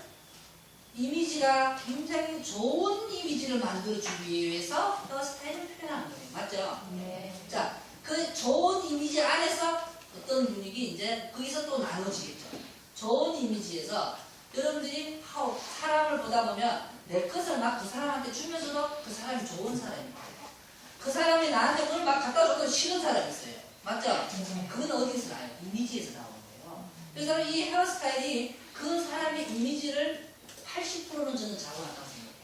이미지가 굉장히 좋은 이미지를 만들어주기 위해서 헤어스타일을 표현하는 거예요. 맞죠? 네. 자, 그 좋은 이미지 안에서 어떤 분위기 이제 거기서 또 나눠지겠죠. 좋은 이미지에서 여러분들이 사람을 보다 보면 내 것을 막 그 사람한테 주면서도 그 사람이 좋은 사람이에요. 그 사람이 나한테 뭘 막 갖다 줘도 싫은 사람이 있어요. 맞죠? 그건 어디서 나요? 이미지에서 나오는 거예요. 그래서 이 헤어스타일이 그 사람의 이미지를 80%는 저는 좌우한다고 생각해요.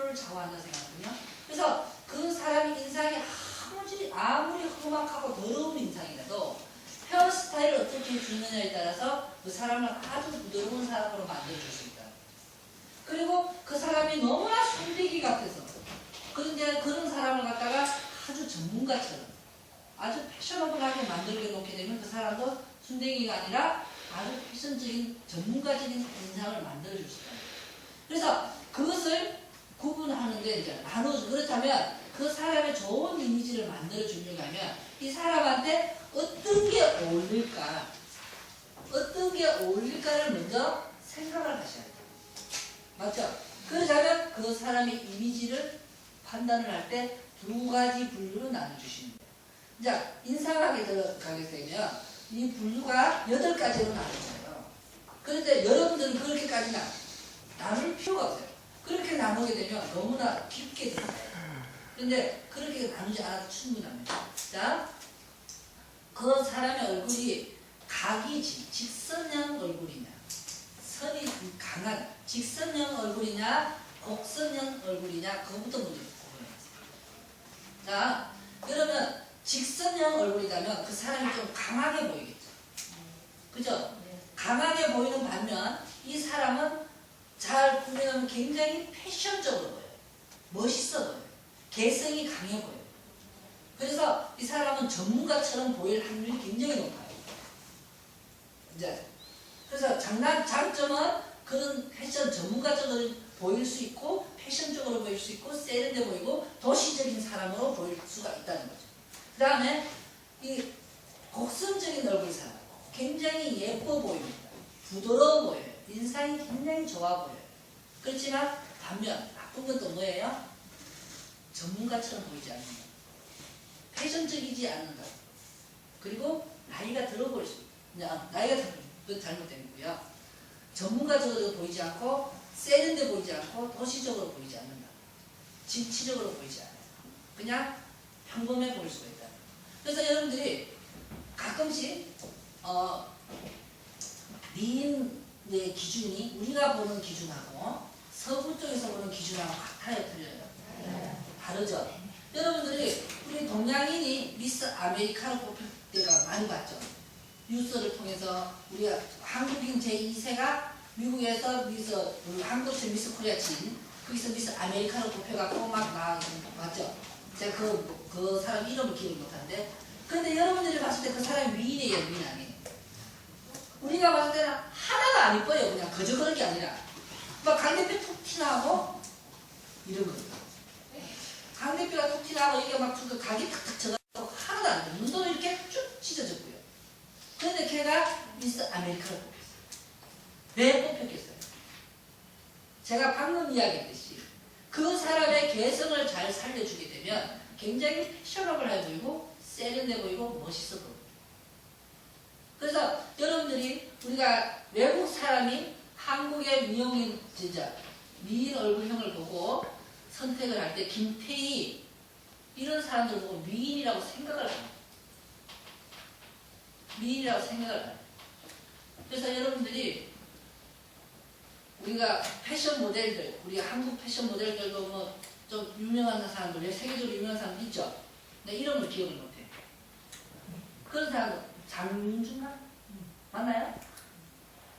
80%를 좌우한다고 생각하거든요. 그래서 그 사람의 인상이 아무리 험악하고 더러운 인상이라도 헤어스타일을 어떻게 주느냐에 따라서 그 사람을 아주 부드러운 사람으로 만들어줄 수 있다. 그리고 그 사람이 너무나 순대기 같아서 그런데 그런 사람을 갖다가 아주 전문가처럼 아주 패셔너블하게 만들게 놓게 되면 그 사람도 순대기가 아니라 아주 패션적인 전문가적인 인상을 만들어줄 수 있다. 그래서 그것을 구분하는데 이제 나눠주. 그렇다면 그 사람의 좋은 이미지를 만들어주려고 하면 이 사람한테 어떤 게 어울릴까, 어떤 게 어울릴까를 먼저 생각을 하셔야 돼요. 맞죠? 그러자면 그 사람의 이미지를 판단을 할 때 두 가지 분류로 나눠주시면 돼요. 자, 인상학에 들어가게 되면 이 분류가 8가지로 나눠져요. 그런데 여러분들은 그렇게까지 나눌 필요가 없어요. 그렇게 나누게 되면 너무나 깊게 들어가요. 근데 그렇게 나누지 않아도 충분합니다. 자, 그 사람의 얼굴이 각이지 직선형 얼굴이냐, 선이 강한 직선형 얼굴이냐, 곡선형 얼굴이냐, 그것부터 먼저 구분해요. 자, 그러면 직선형 얼굴이라면 그 사람이 좀 강하게 보이겠죠. 그죠? 강하게 보이는 반면 이 사람은 잘 구분하면 굉장히 패션적으로 보여요. 멋있어 보여요. 개성이 강해 보여요. 그래서 이 사람은 전문가처럼 보일 확률이 굉장히 높아요. 이제 그래서 장점은 그런 패션 전문가적으로 보일 수 있고 패션적으로 보일 수 있고 세련돼 보이고 도시적인 사람으로 보일 수가 있다는 거죠. 그 다음에 이 곡선적인 얼굴 사람 굉장히 예뻐 보입니다. 부드러워 보여요. 인상이 굉장히 좋아 보여요. 그렇지만 반면 나쁜 건 또 뭐예요? 전문가처럼 보이지 않는다. 패션적이지 않는다. 그리고 나이가 들어 보일 수 있다. 나이가 들어 건 잘못되고요. 전문가적으로 보이지 않고 세련돼 보이지 않고 도시적으로 보이지 않는다. 진취적으로 보이지 않아요. 그냥 평범해 보일 수가 있다. 그래서 여러분들이 가끔씩 미인의 기준이 우리가 보는 기준하고 서구 쪽에서 보는 기준하고 같아요, 틀려요? 다르죠? 여러분들이 우리 동양인이 미스 아메리카로 뽑힐 때가 많이 봤죠? 뉴스를 통해서 우리가 한국인 제2세가 미국에서 한국에서 미스 코리아 진 거기서 미스 아메리카로 뽑혀갖고 막 맞죠? 제가 그 사람 이름을 기억 못하는데 근데 여러분들이 봤을 때 그 사람이 미인이에요, 미인 아니에요? 우리가 봤을 때는 하나도 안 이뻐요. 그냥 그저 그런 게 아니라 막 강대뼈 툭 튀나고 이런 거예요. 강대뼈가 툭 튀나고 이게 막 각이 탁탁 져가지고 하나도 안 이뻐요. 눈도 이렇게 쭉 찢어졌고요. 그런데 걔가 미스 아메리카로 뽑혔어요. 왜 뽑혔겠어요? 제가 방금 이야기했듯이 그 사람의 개성을 잘 살려주게 되면 굉장히 패셔너블해 보이고 세련돼 보이고 멋있어 보여요. 그래서 여러분들이 우리가 외국 사람이 한국의 미용인 진짜 미인 얼굴형을 보고 선택을 할 때 김태희 이런 사람들 보고 미인이라고 생각을 합니다. 미인이라고 생각을 합니다. 그래서 여러분들이 우리가 패션 모델들, 우리 한국 패션 모델들도 뭐 좀 유명한 사람들, 세계적으로 유명한 사람들 있죠? 근데 이름을 기억을 못해. 그런 사람들, 장윤주인가? 맞나요?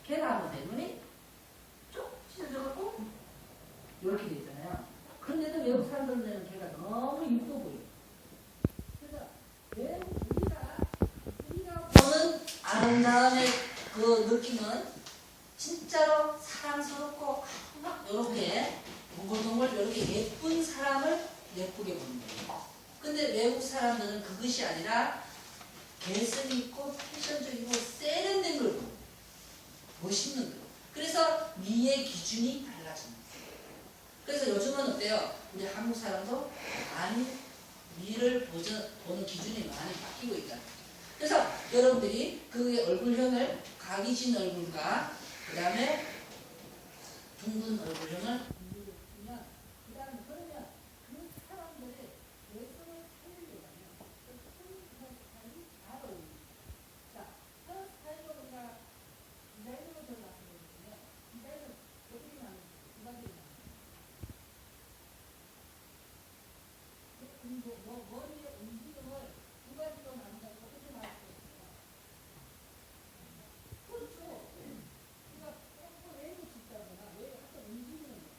걔가 한번 대문이 쭉 찢어져갖고 이렇게 돼 있잖아요. 그런데도 외국 사람들은 걔가 너무 이뻐 보여. 그래서 외국 우리가 보는 아름다움의 그 느낌은 진짜로 사랑스럽고 막 이렇게 동글동글 이렇게 예쁜 사람을 예쁘게 보는 거예요. 근데 외국 사람들은 그것이 아니라 개성 있고 패션적이고 세련된 걸 보고 멋있는 거. 그래서 미의 기준이 달라집니다. 그래서 요즘은 어때요? 우리 한국 사람도 많이 미를 보는 기준이 많이 바뀌고 있다. 그래서 여러분들이 그 얼굴형을 각이진 얼굴과 그 다음에 둥근 얼굴형을 보면 그 다음에 그러면 그 사람들의 내성을 살리려면 그 스타일이 잘 어울립니다. 자, 그 스타일로 우리가 디자인으로 들어갔으면 디자인은 어떻게 나누는지 두 가지로 나눕니다. 머리의 움직임을 두 가지로 나눈다고 어떻게 말할 수 있을까? 그렇죠. 우리가 왜 찍다거나 왜 하여튼 움직이는 거예요.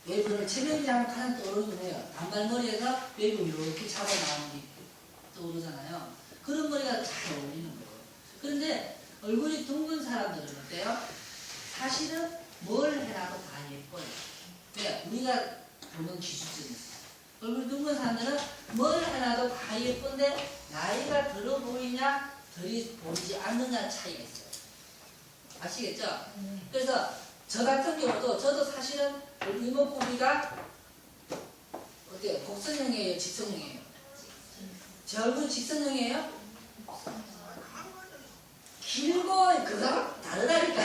웨이브를 체면이 하면 가장 떠오르는 거예요. 단발머리에서 웨이브 이렇게 잡아 나오는 게 떠오르잖아요. 그런 머리가 잘 어울리는 거예요. 그런데 얼굴이 둥근 사람들은 어때요? 사실은 뭘 해놔도 다 예뻐요. 왜? 우리가 보는 기준점이 얼굴이 둥근 사람들은 뭘 해놔도 다 예쁜데 나이가 들어 보이냐 덜 보이지 않느냐는 차이가 있어요. 아시겠죠? 그래서 저 같은 경우도 저도 사실은 이목구비가 어때요? 곡선형이에요? 직선형이에요? 제 얼굴 직선형이에요? 길고 그거랑 다르다니까.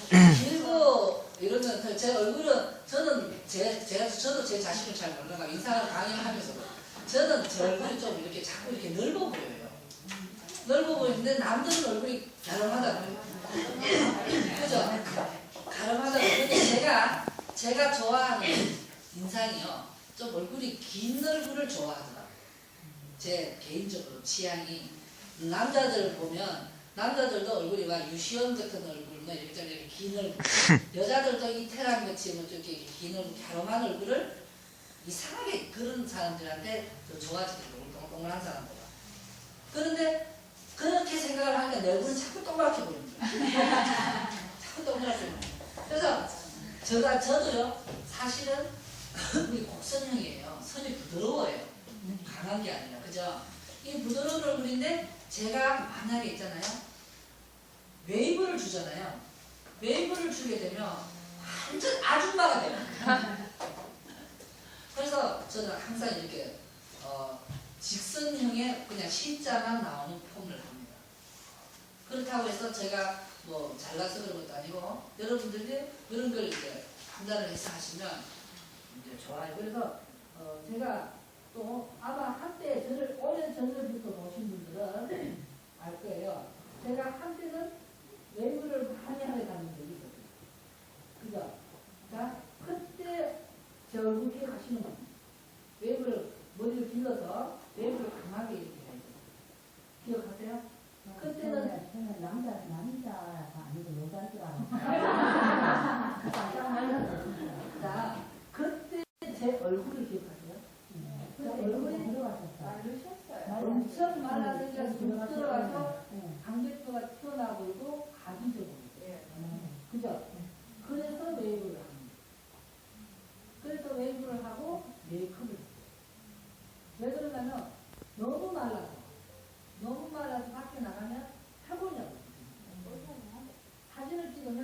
길고 이러면 제 얼굴은 저도 제 자신을 잘 몰라가 인상을 강요하면서 저는 제 얼굴이 좀 이렇게 자꾸 이렇게 넓어 보여요. 넓어 보이는데 남들은 얼굴이 가름하다고요. 그죠? 가름하다고요. 근데 제가 좋아하는 인상이요. 좀 얼굴이 긴 얼굴을 좋아하더라고요. 제 개인적으로 취향이. 남자들 보면 남자들도 얼굴이 막 유시원 같은 얼굴, 이렇게 긴 얼굴. 여자들도 이태랑 같이 뭐 이렇게 긴 얼굴, 갸름한 얼굴을 이상하게 그런 사람들한테 더 좋아지더라고요. 동글동글한 사람보다. 그런데 그렇게 생각을 하니까 내 얼굴은 자꾸 동그랗게 보이는 거예요. 자꾸 동그랗게 보이는 거예요. 그래서 저도요, 사실은 얼굴이 곡선형이에요. 선이 부드러워요. 강한 게 아니라. 그죠? 이 부드러운 얼굴인데 제가 만약에 있잖아요. 웨이브를 주잖아요. 웨이브를 주게 되면 완전 아줌마가 돼요. 그래서 저는 항상 이렇게 직선형의 그냥 C자만 나오는 폼을 합니다. 그렇다고 해서 제가 뭐 잘나서 그런 것도 아니고 여러분들이 그런 걸 이제 판단을 해서 하시면 이제 좋아요. 그래서 제가 또 아마 한때 저를 오랜 전부터 보신 분들은 알 거예요. 제가 한때는 웨이브를 많이 하러 다닌 적이 있었어요. 그죠? 자, 그때 제 얼굴 기억하시는 거예요. 웨이브를 머리를 길러서 웨이브를 강하게 이렇게 해요. 기억하세요? 그때는 저는 남자가 아니고 여자인 줄 알았어요. 깜짝 놀랐어요. 자, 그때 제 얼굴을 기억하세요? 얼굴이 들어가셨어요. 마르셨어요. 엄청 말라서 이제 쑥 들어가서 네. 강백도가 튀어나오고 있고 가비적으로. 예. 그죠? 그래서 웨이브를 합니다. 그래서 웨이브를 하고 메이크업을 했어요. 왜 그러냐면 너무 말라서 밖에 나가면 해보냐고. 사진을 찍으면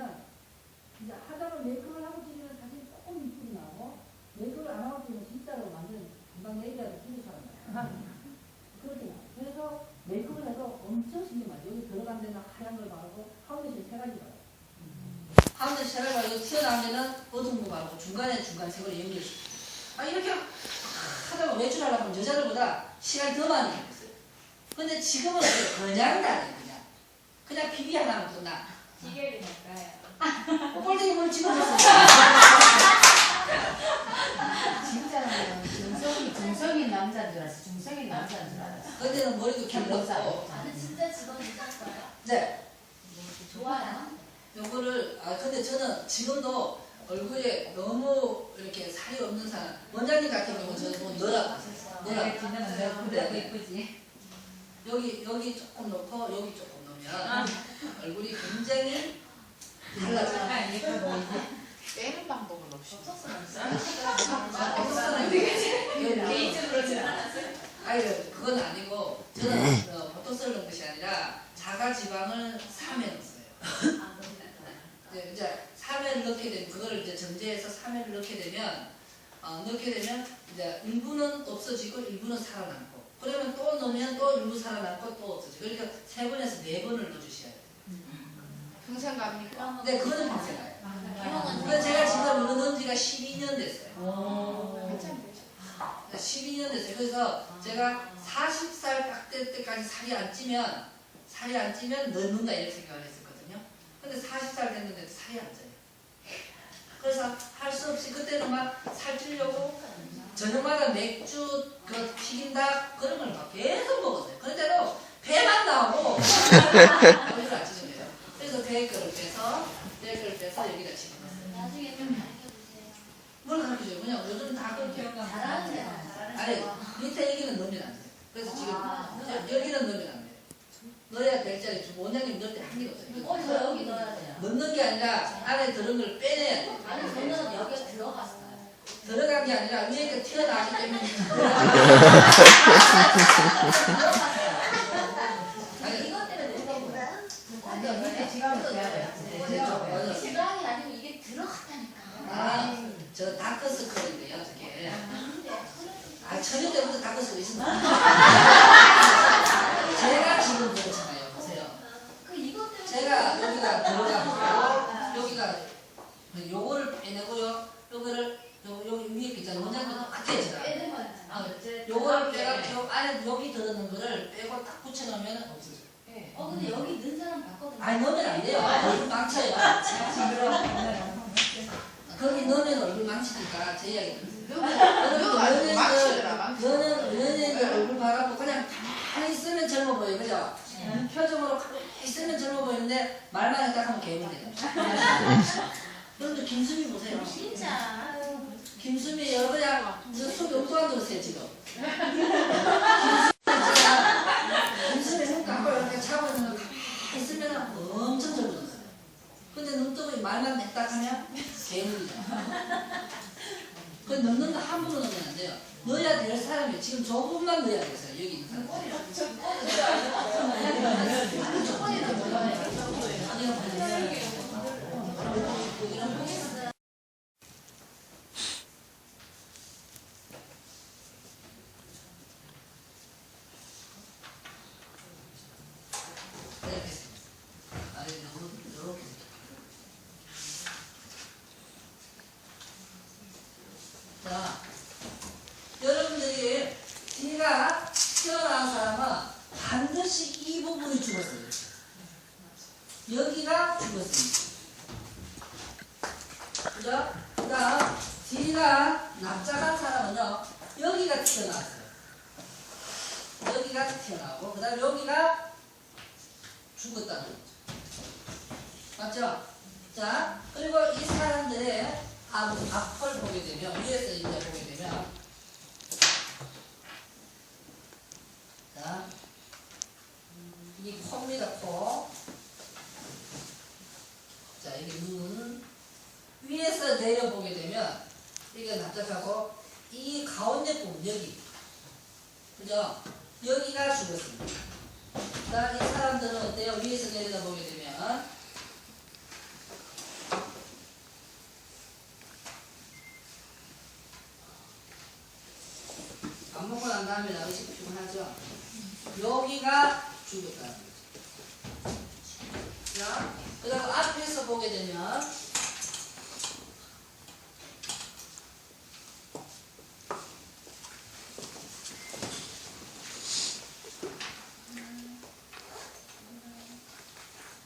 이제 하다가 메이크업을 하고 찍으면 사진이 조금 이쁘게 나오고 메이크업을 안 하고 찍으면 진짜로 완전 금방 얘기하고 찍으잖아요. 그렇게 나와요. 그래서 메이크업을 해도 엄청 신경 많이 여기 들어간 데는 하얀 걸 바르고 파운데이션 3가지 바르고 파운데이션 3가지 바르고 튀어나온 데는 어두운 거 바르고 중간에 색을 연결시키고 이렇게 하다가 외출하려면 여자들보다 시간이 더 많이 걸렸어요. 근데 지금은 그냥 다녀요. 그냥 비비 하나면 끝나. 지결이 날까요? 꼴등이 뭘 찍어줬어요. 진짜는 정성인 남자인 줄 알았어. 중성인 남자인 줄 알았어. 그때는 머리도 길었고. 나는 진짜 직원 괜찮았어요. 네. 좋아요. 요거를 근데 저는 지금도 얼굴에 너무 이렇게 살이 없는 사람 원장님 같은 경우는 저는 뭐 너라 예쁘지. 여기 조금 넣고 여기 조금 넣으면 얼굴이 굉장히 달라져요. 예뻐 보이지. 빼는 방법은 없이. 개인적으로는 아니 그건 아니고 저는 보톡스를 넣은 것이 아니라 자가 지방을 3회 넣었어요. 이제 3회를 넣게 되면 그거를 이제 정제해서 3회를 넣게 되면 이제 일부는 없어지고 일부는 살아남고 그러면 또 넣으면 또 일부 살아남고 또 없어지고 그러니까 3번에서 4번을 넣어주셔야 돼요. 평생 갑니까? 근데 그거는 평생 가요. 기억은 그래서 제가 지금 이거 넣은 지가 12년 됐어요. 한참 되죠. 12년 됐어요. 그래서 제가 40살 딱 될 때까지 살이 안 찌면 넣는다 이렇게 생각을 했었거든요. 근데 40살 됐는데 살이 안 쪄요. 그래서 할 수 없이 그때는 막 살찌려고 저녁마다 맥주 그 튀긴다 그런 걸 막 계속 먹었어요. 그런데도 배만 나오고 얼굴 안 찌는 거예요. 그래서 대거를 빼서 여기다 집어넣었어요. 나중에 좀 가르쳐주세요. 뭘 가르쳐줘요? 그냥 요즘 다 그렇게 잘하는 데가 잘하는 아니 데가. 밑에 여기는 넣으면 안 돼. 그래서 지금 아, 여기는 넣으면 안 돼. 넣어야 될 자리 지금 원장님 넣을 때 한계가 없어요. 저 여기 넣어야 돼요. 넣는 게 아니라 안에 들은 걸 빼내야 돼. 아니 저는 여기에 들어갔어요. 들어간 게 아니라 위에 튀어나오기 때문에 아니 이것 때문에 넣은 거예요. 완전 밑에 지갑을 빼야 돼요. 그렇죠. 지방이 아니고 이게 들어갔다니까. 아저 다크서클인데요 저게 아 천일 때부터 다크서클 있습니다. 제가 지금 그렇잖아요. 보세요. 그 이것 때문에. 제가 여기가 들어가고 여기가 요거를 빼내고요. 요거를 여기 위에 있잖아요. 원장님 똑같아 있잖아. 빼는 거예요. 요거를 빼고 안에 여기 들어있는 거를 빼고 딱 붙여놓으면 없어져요. 근데 여기 넣은 사람 봤거든요. 아니 넣으면 안 돼요. 얼굴 망쳐요. 거기 넣으면 얼굴 망치니까 제 이야기 들으세요. 연예인들 얼굴 봐갖고 그냥 가만히 있으면 젊어 보여요. 그죠? 표정으로 가만히 있으면 젊어 보이는데 말만 딱 하면 개운이 돼요. 그런데 김수미 보세요. 진짜. 김수미 여러분 그냥 속이 엉뚱한 들으세요 지금. 김수미 눈 감고 이렇게 차고 있는 거 가만히 있으면 엄청 젊어졌어요. 근데 눈 뜨고 말만 딱 하면 개운이죠. 그 넣는 거 함부로 넣으면 안 돼요. 넣어야 될 사람이 지금 조금만 넣어야 되겠어요. 여기 있는 사람. 자, 여러분들이 뒤가 튀어나온 사람은 반드시 이 부분이 죽었어요. 여기가 죽었습니다. 그죠? 그 다음 뒤가 납작한 사람은요 여기가 튀어나왔어요. 여기가 튀어나오고 그 다음 여기가 죽었다는 거죠. 맞죠? 자, 그리고 이 사람들의 앞을 보게 되면 위에서 이제 보게 되면 자, 이 코입니다. 코. 자, 이게 눈. 위에서 내려보게 되면 이게 납작하고 이 가운데 부분 여기 그죠? 여기가 죽었습니다. 자, 이 사람들은 어때요? 위에서 내려다보게 되면 밥 먹고 난 다음에 나가시 피곤하죠? 여기가 죽었다는 거죠. 자, 그 다음 앞에서 보게 되면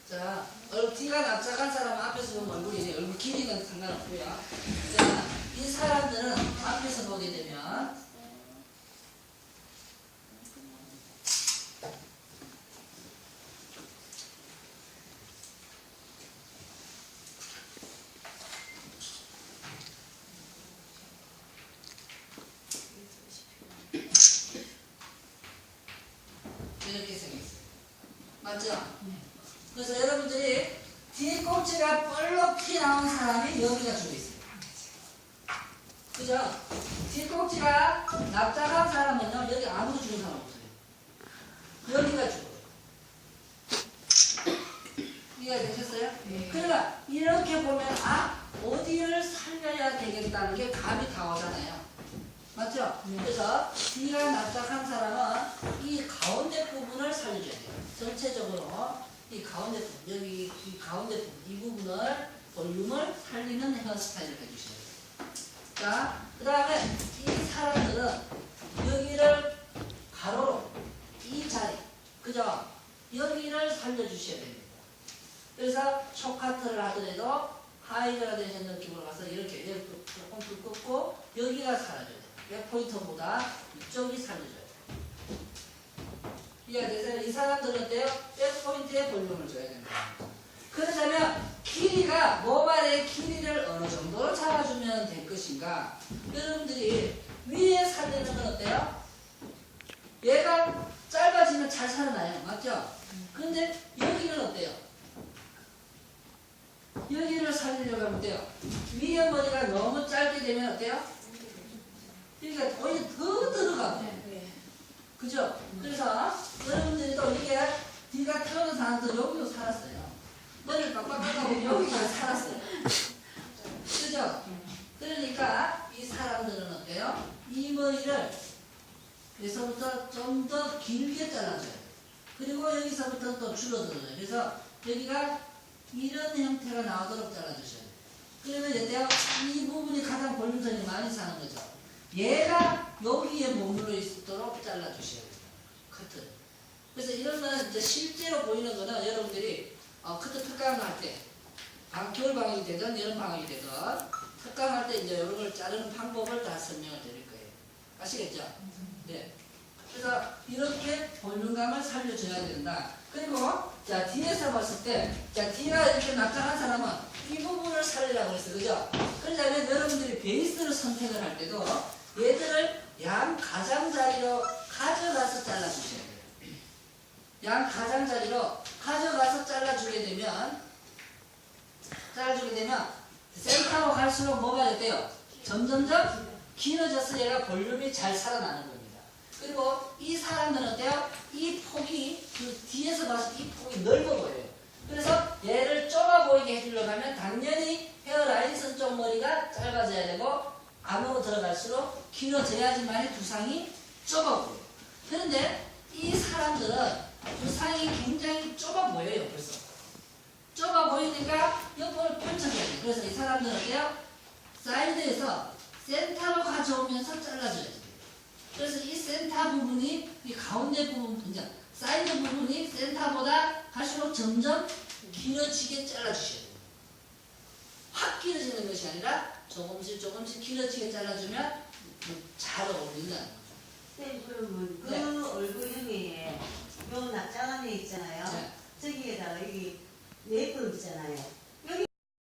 자, 뒤가 납작한 사람은 앞에서 보면 얼굴이 얼굴 길이는 상관없고요. 자, 이 사람들은 앞에서 보게 되면 이렇게 생겼어요. 맞죠? 그래서 여러분들이 뒤꿈치가 볼록히 나온 사람이 여기가 죽어있어요. 그죠? 뒤꿈치가 납작한 사람은요, 여기 아무도 죽은 사람 없어요. 여기가 죽어요. 이해가 되셨어요? 네. 그러니까 이렇게 보면 어디를 살려야 되겠다는 게 감이 다 오잖아요. 맞죠? 그래서 뒤가 납작한 사람은 이 가운데 부분을 살려줘야 돼요. 전체적으로 이 가운데 부분, 여기 이 가운데 부분, 이 부분을 볼륨을 살리는 헤어스타일을 해주셔야 돼요. 자, 그 다음에 이 사람들은 여기를 가로로 이 자리, 그죠? 여기를 살려주셔야 됩니다. 그래서 쇼카트를 하더라도 하이그라데이션 느낌으로 가서 이렇게 조금 꺾고 여기가 사라져야 돼요. 백포인트보다 이쪽이 살려줘야 돼요. 이해가 되세요? 이 사람들은 어때요? 백포인트에 볼륨을 줘야 됩니다. 그러자면 길이가 모발의 길이를 어느 정도로 잡아주면 될 것인가? 여러분들이 위에 살리는 건 어때요? 얘가 짧아지면 잘 살아나요. 맞죠? 근데 여기는 어때요? 여기를 살리려고 하면 어때요? 위에 머리가 너무 짧게 되면 어때요? 여기가 오히려 더 들어가고. 그죠? 그래서 여러분들이 또 이게 뒤가 태어난 사람도 여기도 살았어요. 머리를 빡빡하고 여기가 살았어요. 그죠? 그러니까 이 사람들은 어때요? 이 머리를 여기서부터 좀 더 길게 잘라줘요. 그리고 여기서부터 또 줄어들어요. 그래서 여기가 이런 형태가 나오도록 잘라주셔야 돼요. 그러면 어때요? 이 부분이 가장 볼륨선이 많이 사는 거죠. 얘가 여기에 머물러 있도록 잘라주셔야 돼요. 커트. 그래서 이런 거는 이제 실제로 보이는 거는 여러분들이 커트 특강을 할 때, 겨울 방학이 되든 여름 방학이 되든 특강할 때 이제 이런 걸 자르는 방법을 다 설명을 드릴 거예요. 아시겠죠? 네. 그래서 이렇게 볼륨감을 살려줘야 된다. 그리고 자 뒤에서 봤을 때, 자 뒤가 이렇게 납작한 사람은 이 부분을 살리라고 그랬어요. 그죠? 그러자면 여러분들이 베이스를 선택을 할 때도 얘들을 양 가장자리로 가져가서 잘라주셔야 돼요. 양 가장자리로 가져가서 잘라주게 되면 센터로 갈수록 뭐가 됐대요? 점점점 길어져서 얘가 볼륨이 잘 살아나는 겁니다. 그리고 이 사람들은 어때요? 이 폭이 그 뒤에서 봤을 때 이 폭이 넓어 보여요. 그래서 얘를 좁아 보이게 해주려고 하면 당연히 헤어라인 선 쪽 머리가 짧아져야 되고 안으로 들어갈수록 길어져야지만 두상이 좁아 보여요. 그런데 이 사람들은 두상이 굉장히 좁아 보여요. 벌써 좁아 보이니까 옆을 펼쳐줘야 돼요. 그래서 이 사람들은 어때요? 사이드에서 센터로 가져오면서 잘라줘야 돼요. 그래서 이 센터 부분이 이 가운데 부분, 이제 사이드 부분이 센터보다 갈수록 점점 길어지게 잘라주셔야 돼요. 확 길어지는 것이 아니라 조금씩 길어지게 잘라주면 잘 어울린다는 거죠. 쌤 그러면 그 네. 얼굴형이